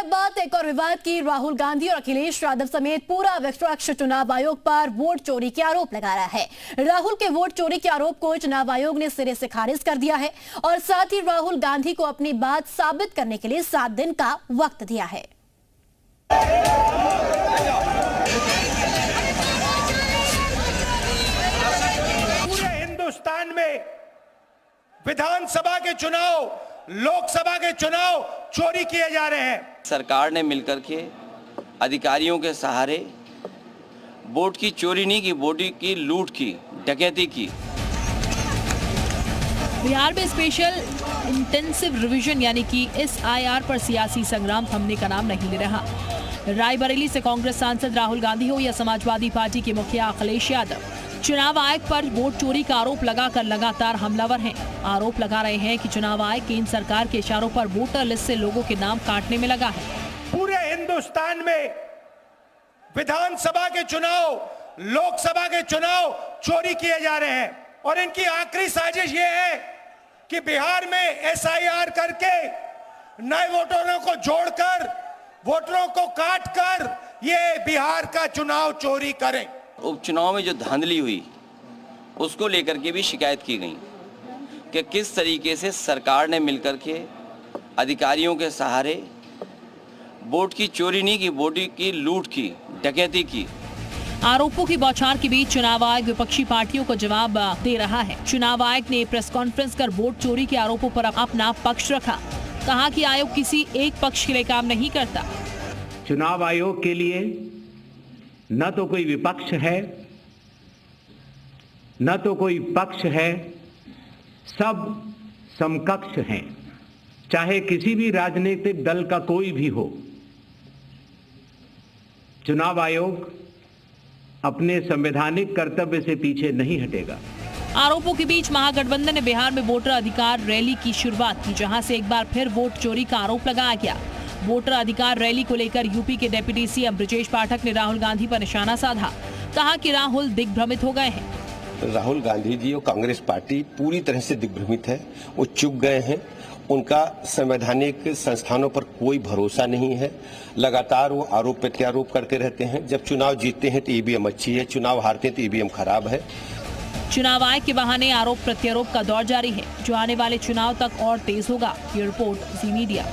अब बात एक और विवाद की। राहुल गांधी और अखिलेश यादव समेत पूरा विपक्ष चुनाव आयोग पर वोट चोरी के आरोप लगा रहा है। राहुल के वोट चोरी के आरोप को चुनाव आयोग ने सिरे से खारिज कर दिया है और साथ ही राहुल गांधी को अपनी बात साबित करने के लिए 7 दिन का वक्त दिया है। पूरे हिंदुस्तान में विधानसभा के चुनाव, लोकसभा के चुनाव चोरी किए जा रहे हैं। सरकार ने मिलकर के अधिकारियों के सहारे वोट की चोरी नहीं की, वोट की लूट की, डकैती की। बिहार में स्पेशल इंटेंसिव रिवीजन यानी कि SIR पर सियासी संग्राम थमने का नाम नहीं ले रहा। रायबरेली से कांग्रेस सांसद राहुल गांधी हो या समाजवादी पार्टी के मुखिया अखिलेश यादव, चुनाव आयोग पर वोट चोरी का आरोप लगाकर लगातार हमलावर हैं। आरोप लगा रहे हैं कि चुनाव आयोग केंद्र सरकार के इशारों पर वोटर लिस्ट से लोगों के नाम काटने में लगा है। पूरे हिंदुस्तान में विधानसभा के चुनाव, लोकसभा के चुनाव चोरी किए जा रहे हैं और इनकी आखिरी साजिश ये है कि बिहार में SIR करके नए वोटरों को जोड़कर, वोटरों को काटकर ये बिहार का चुनाव चोरी करें। उपचुनाव में जो धांधली हुई उसको लेकर के भी शिकायत की गई कि किस तरीके से सरकार ने मिलकर के अधिकारियों के सहारे वोट की चोरी नहीं की, वोट की लूट की, डकैती की। आरोपों की बौछार के बीच चुनाव आयोग विपक्षी पार्टियों को जवाब दे रहा है। चुनाव आयोग ने प्रेस कॉन्फ्रेंस कर वोट चोरी के आरोपों पर अपना पक्ष रखा। कहा कि आयोग किसी एक पक्ष के लिए काम नहीं करता। चुनाव आयोग के लिए न तो कोई विपक्ष है, न तो कोई पक्ष है, सब समकक्ष हैं, चाहे किसी भी राजनीतिक दल का कोई भी हो। चुनाव आयोग अपने संवैधानिक कर्तव्य से पीछे नहीं हटेगा। आरोपों के बीच महागठबंधन ने बिहार में वोटर अधिकार रैली की शुरुआत की, जहां से एक बार फिर वोट चोरी का आरोप लगाया गया। वोटर अधिकार रैली को लेकर यूपी के डिप्टी CM ब्रजेश पाठक ने राहुल गांधी पर निशाना साधा। कहा कि राहुल दिग्भ्रमित हो गए हैं। राहुल गांधी जी और कांग्रेस पार्टी पूरी तरह से दिग्भ्रमित है, वो चुप गए हैं। उनका संवैधानिक संस्थानों पर कोई भरोसा नहीं है। लगातार वो आरोप प्रत्यारोप करते रहते हैं। जब चुनाव जीतते हैं तो EVM अच्छी है, चुनाव हारते हैं तो EVM खराब है। चुनाव आयोग के बहाने आरोप प्रत्यारोप का दौर जारी है, जो आने वाले चुनाव तक और तेज होगा। ये रिपोर्ट जी मीडिया।